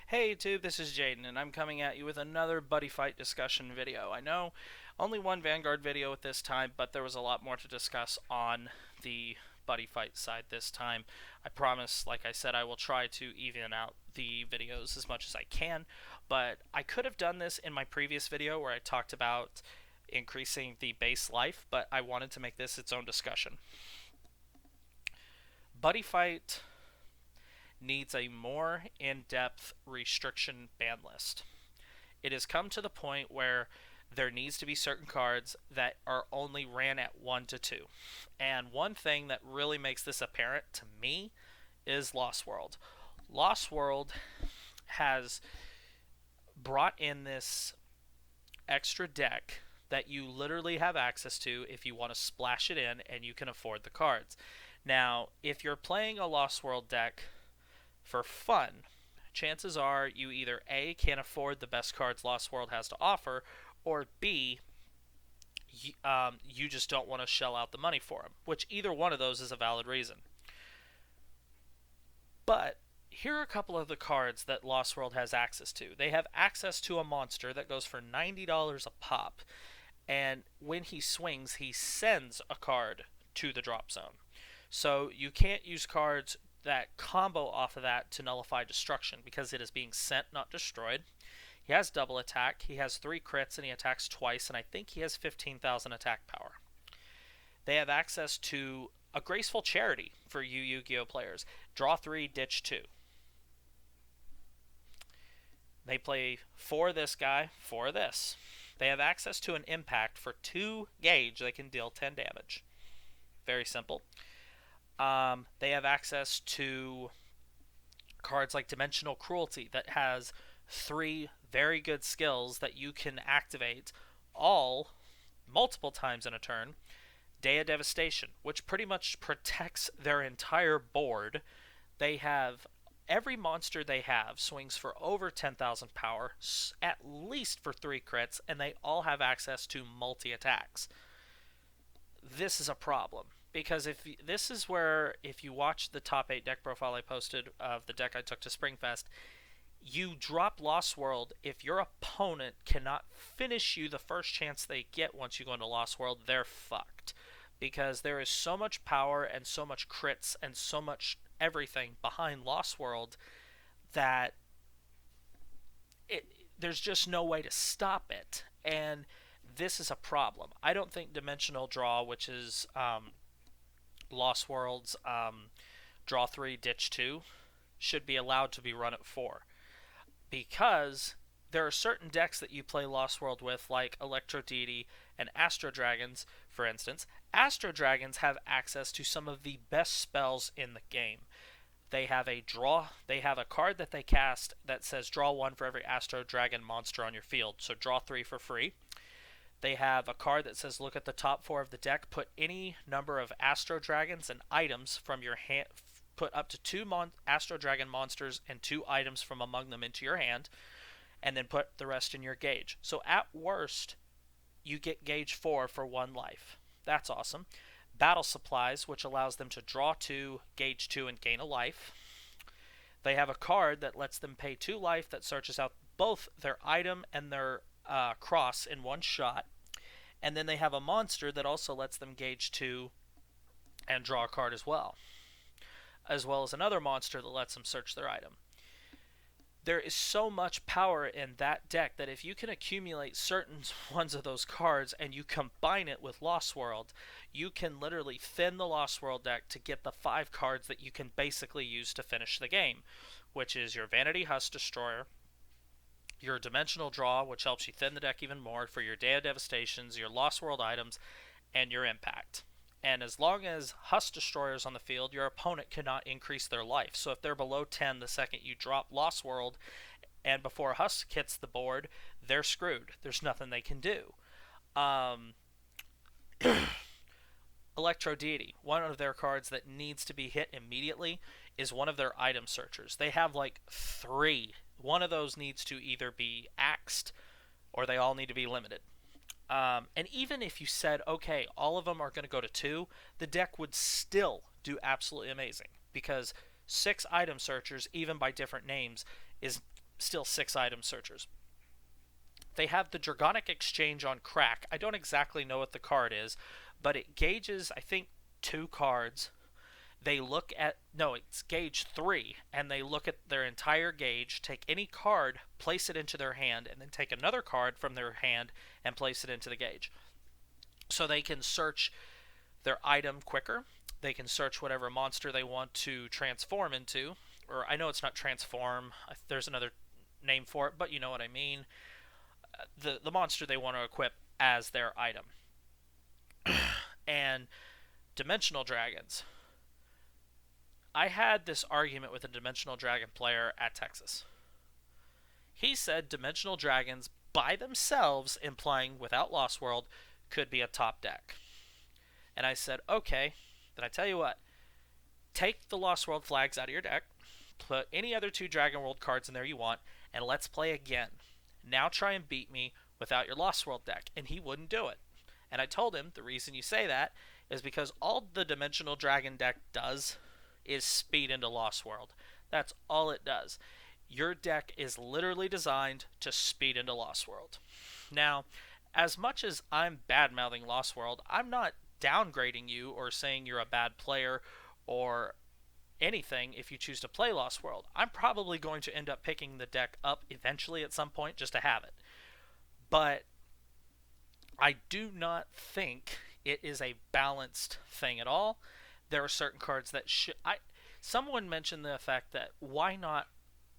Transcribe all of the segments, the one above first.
Hey YouTube, this is Jaden, and I'm coming at you with another Buddyfight discussion video. I know only one Vanguard video at this time, but there was a lot more to discuss on the Buddyfight side this time. I promise, like I said, I will try to even out the videos as much as I can, but I could have done this in my previous video where I talked about increasing the base life, but I wanted to make this its own discussion. Buddyfight needs a more in-depth restriction ban list. It has come to the point where there needs to be certain cards that are only ran at 1 to 2. And one thing that really makes this apparent to me is Lost World. Lost World has brought in this extra deck that you literally have access to if you want to splash it in and you can afford the cards. Now, if you're playing a Lost World deck for fun, chances are you either A, can't afford the best cards Lost World has to offer, or B, you just don't want to shell out the money for them, which either one of those is a valid reason. But here are a couple of the cards that Lost World has access to. They have access to a monster that goes for $90 a pop, and when he swings, he sends a card to the drop zone. So you can't use cards that combo off of that to nullify destruction because it is being sent, not destroyed. He has double attack, he has 3 crits, and he attacks twice, and I think he has 15,000 attack power. They have access to a graceful charity for you Yu-Gi-Oh players. Draw 3, ditch 2. They play for this guy, for this. They have access to an impact for 2 gauge. They can deal 10 damage. Very simple. They have access to cards like Dimensional Cruelty that has 3 very good skills that you can activate all multiple times in a turn. Day of Devastation, which pretty much protects their entire board. They have every monster they have swings for over 10,000 power, at least for 3 crits, and they all have access to multi-attacks. This is a problem. Because if this is where, if you watch the top 8 deck profile I posted of the deck I took to Springfest, you drop Lost World. If your opponent cannot finish you the first chance they get once you go into Lost World, they're fucked. Because there is so much power and so much crits and so much everything behind Lost World that there's just no way to stop it. And this is a problem. I don't think Dimensional Draw, which is Lost World's draw 3, ditch 2, should be allowed to be run at 4. Because there are certain decks that you play Lost World with, like Electro Deity and Astro Dragons, for instance. Astro Dragons have access to some of the best spells in the game. They have a card that they cast that says draw 1 for every Astro Dragon monster on your field, so draw 3 for free. They have a card that says look at the top 4 of the deck, put any number of Astro Dragons and items from your hand, put up to 2 Astro Dragon monsters and 2 items from among them into your hand, and then put the rest in your gauge. So at worst, you get gauge 4 for 1 life. That's awesome. Battle Supplies, which allows them to draw 2, gauge 2, and gain a life. They have a card that lets them pay 2 life that searches out both their item and their cross in one shot, and then they have a monster that also lets them gauge 2 and draw a card as well as another monster that lets them search their item. There is so much power in that deck that if you can accumulate certain ones of those cards and you combine it with Lost World, you can literally thin the Lost World deck to get the 5 cards that you can basically use to finish the game, which is your Vanity Husk Destroyer, your Dimensional Draw, which helps you thin the deck even more, for your Day of Devastations, your Lost World items, and your Impact. And as long as Husk Destroyer is on the field, your opponent cannot increase their life. So if they're below 10 the second you drop Lost World, and before Husk hits the board, they're screwed. There's nothing they can do. Electro Deity, one of their cards that needs to be hit immediately, is one of their item searchers. They have like 3. One of those needs to either be axed or they all need to be limited. And even if you said, okay, all of them are going to go to 2, the deck would still do absolutely amazing. Because 6 item searchers, even by different names, is still 6 item searchers. They have the Dragonic Exchange on crack. I don't exactly know what the card is, but it gauges, I think, 2 cards. They look at, no, it's gauge 3, and they look at their entire gauge, take any card, place it into their hand, and then take another card from their hand and place it into the gauge. So they can search their item quicker. They can search whatever monster they want to transform into. Or I know it's not transform, there's another name for it, but you know what I mean. The monster they want to equip as their item. And Dimensional Dragons. I had this argument with a Dimensional Dragon player at Texas. He said Dimensional Dragons by themselves, implying without Lost World, could be a top deck. And I said, okay, then I tell you what, take the Lost World flags out of your deck, put any other 2 Dragon World cards in there you want, and let's play again. Now try and beat me without your Lost World deck. And he wouldn't do it. And I told him the reason you say that is because all the Dimensional Dragon deck does is speed into Lost World. That's all it does. Your deck is literally designed to speed into Lost World. Now, as much as I'm bad-mouthing Lost World, I'm not downgrading you or saying you're a bad player or anything if you choose to play Lost World. I'm probably going to end up picking the deck up eventually at some point just to have it. But I do not think it is a balanced thing at all. There are certain cards that should... Someone mentioned the fact that why not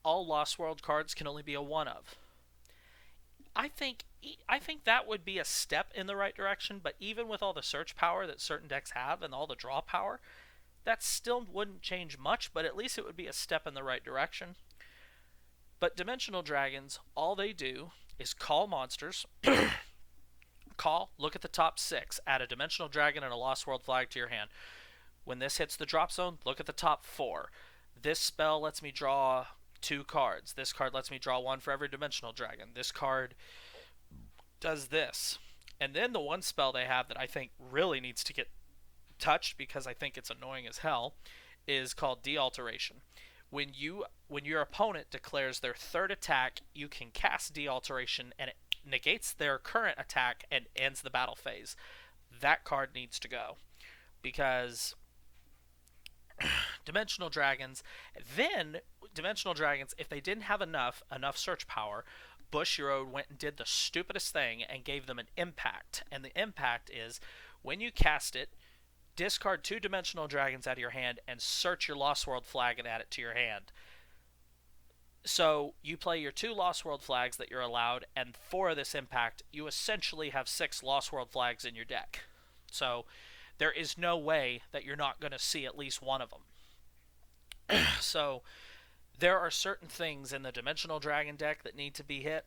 all Lost World cards can only be a 1-of. I think that would be a step in the right direction, but even with all the search power that certain decks have and all the draw power, that still wouldn't change much, but at least it would be a step in the right direction. But Dimensional Dragons, all they do is call monsters, call, look at the top 6, add a Dimensional Dragon and a Lost World flag to your hand. When this hits the drop zone, look at the top 4. This spell lets me draw 2 cards. This card lets me draw 1 for every Dimensional Dragon. This card does this. And then the one spell they have that I think really needs to get touched because I think it's annoying as hell is called De-Alteration. When your opponent declares their 3rd attack, you can cast De-Alteration and it negates their current attack and ends the battle phase. That card needs to go because Dimensional Dragons, if they didn't have enough search power, Bushiroad went and did the stupidest thing and gave them an impact. And the impact is when you cast it, discard 2 Dimensional Dragons out of your hand and search your Lost World flag and add it to your hand. So you play your 2 Lost World flags that you're allowed, and for this impact, you essentially have 6 Lost World flags in your deck. So there is no way that you're not going to see at least one of them. So there are certain things in the Dimensional Dragon deck that need to be hit,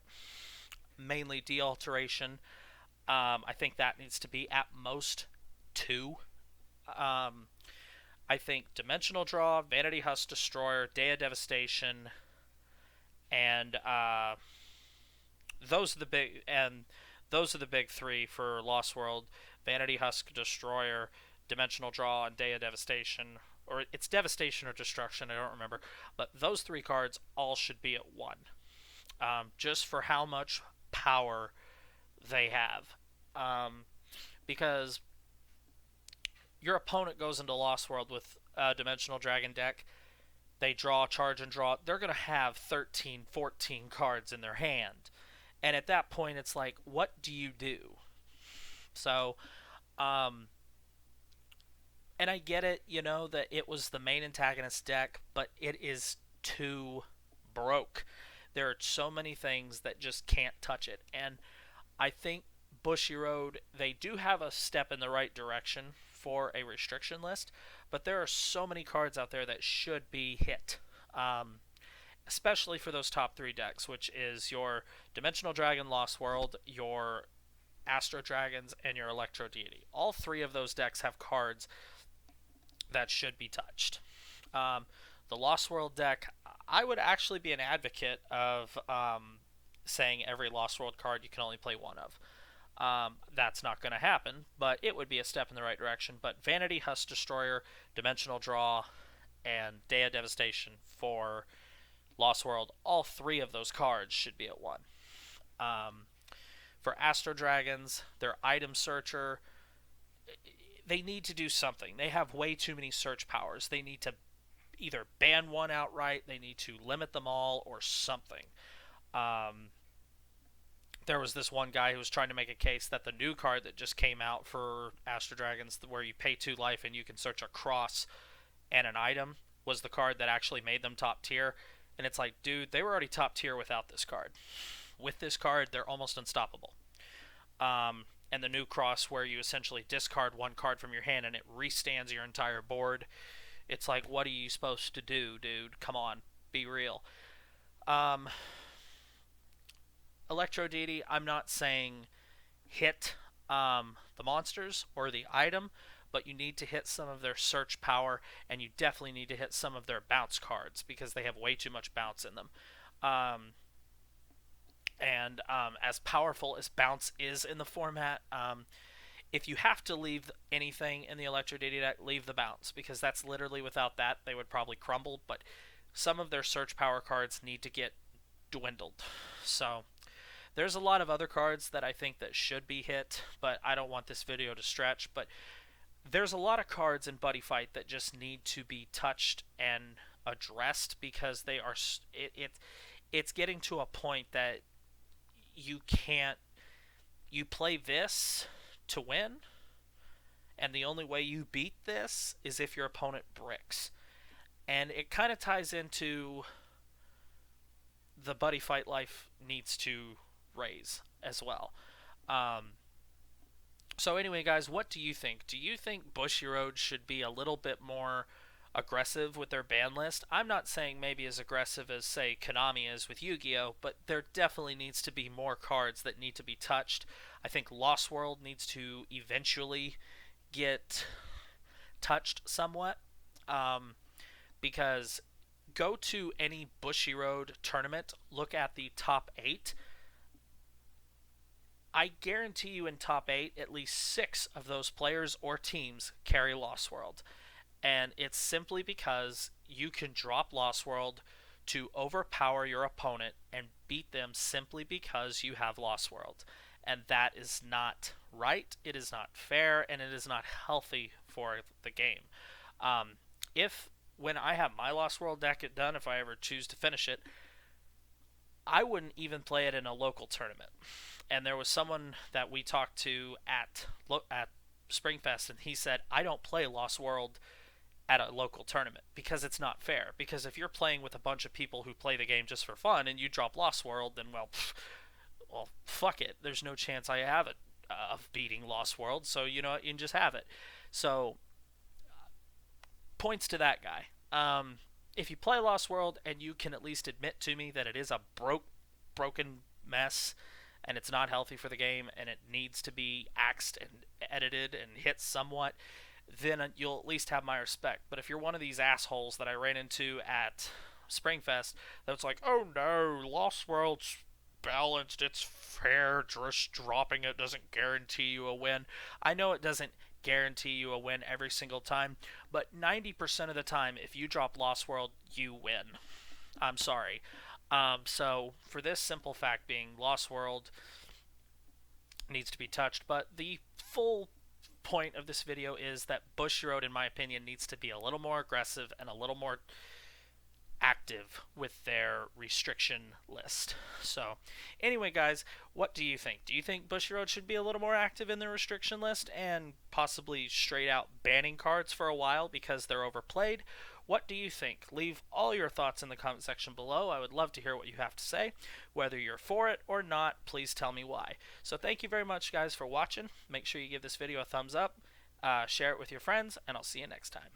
mainly De-Alteration. I think that needs to be at most 2. I think Dimensional Draw, Vanity Husk Destroyer, Day of Devastation, and those are the big 3 for Lost World: Vanity Husk Destroyer, Dimensional Draw, and Day of Devastation. Or it's Devastation or Destruction, I don't remember. But those 3 cards all should be at 1, just for how much power they have. Because your opponent goes into Lost World with a Dimensional Dragon deck, they draw, charge, and draw. They're going to have 13, 14 cards in their hand. And at that point, it's like, what do you do? So, and I get it, that it was the main antagonist deck, but it is too broke. There are so many things that just can't touch it. And I think Bushiroad, they do have a step in the right direction for a restriction list, but there are so many cards out there that should be hit, especially for those top 3 decks, which is your Dimensional Dragon Lost World, your Astro Dragons, and your Electro Deity. All 3 of those decks have cards that should be touched. The Lost World deck, I would actually be an advocate of saying every Lost World card you can only play 1 of. That's not going to happen, but it would be a step in the right direction. But Vanity Husk Destroyer, Dimensional Draw, and Day of Devastation for Lost World, all 3 of those cards should be at 1. For Astro Dragons, their item searcher, they need to do something. They have way too many search powers. They need to either ban one outright, they need to limit them all, or something. There was this one guy who was trying to make a case that the new card that just came out for Astro Dragons, where you pay 2 life and you can search a cross and an item, was the card that actually made them top tier. And it's like, dude, they were already top tier without this card. With this card, they're almost unstoppable. And the new cross, where you essentially discard 1 card from your hand and it restands your entire board. It's like, what are you supposed to do, dude? Come on, be real. Electro Deity, I'm not saying hit the monsters or the item, but you need to hit some of their search power, and you definitely need to hit some of their bounce cards, because they have way too much bounce in them. As powerful as bounce is in the format, if you have to leave anything in the Electro Deity deck, leave the bounce, because that's literally, without that, they would probably crumble. But some of their search power cards need to get dwindled. So there's a lot of other cards that I think that should be hit, but I don't want this video to stretch. But there's a lot of cards in Buddyfight that just need to be touched and addressed, because they are it's getting to a point that you play this to win, and the only way you beat this is if your opponent bricks. And it kind of ties into the Buddyfight life needs to raise as well. So anyway, guys, what do you think? Do you think Bushiroad should be a little bit more aggressive with their ban list? I'm not saying maybe as aggressive as, say, Konami is with Yu-Gi-Oh!, but there definitely needs to be more cards that need to be touched. I think Lost World needs to eventually get touched somewhat, because go to any Bushiroad tournament, look at the top 8. I guarantee you in top 8, at least 6 of those players or teams carry Lost World. And it's simply because you can drop Lost World to overpower your opponent and beat them simply because you have Lost World. And that is not right, it is not fair, and it is not healthy for the game. When I have my Lost World deck done, if I ever choose to finish it, I wouldn't even play it in a local tournament. And there was someone that we talked to at Springfest, and he said, I don't play Lost World at a local tournament because it's not fair. Because if you're playing with a bunch of people who play the game just for fun and you drop Lost World, then well, fuck it. There's no chance I have it of beating Lost World, so you know, you can just have it. So points to that guy. If you play Lost World and you can at least admit to me that it is a broken mess and it's not healthy for the game and it needs to be axed and edited and hit somewhat, then you'll at least have my respect. But if you're one of these assholes that I ran into at Springfest that's like, oh no, Lost World's balanced, it's fair, just dropping it doesn't guarantee you a win. I know it doesn't guarantee you a win every single time, but 90% of the time, if you drop Lost World, you win. I'm sorry. So for this simple fact being, Lost World needs to be touched, but the full point of this video is that Bushiroad, in my opinion, needs to be a little more aggressive and a little more active with their restriction list. So anyway, guys, what do you think? Do you think Bushiroad should be a little more active in their restriction list and possibly straight out banning cards for a while because they're overplayed? What do you think? Leave all your thoughts in the comment section below. I would love to hear what you have to say. Whether you're for it or not, please tell me why. So thank you very much, guys, for watching. Make sure you give this video a thumbs up, share it with your friends, and I'll see you next time.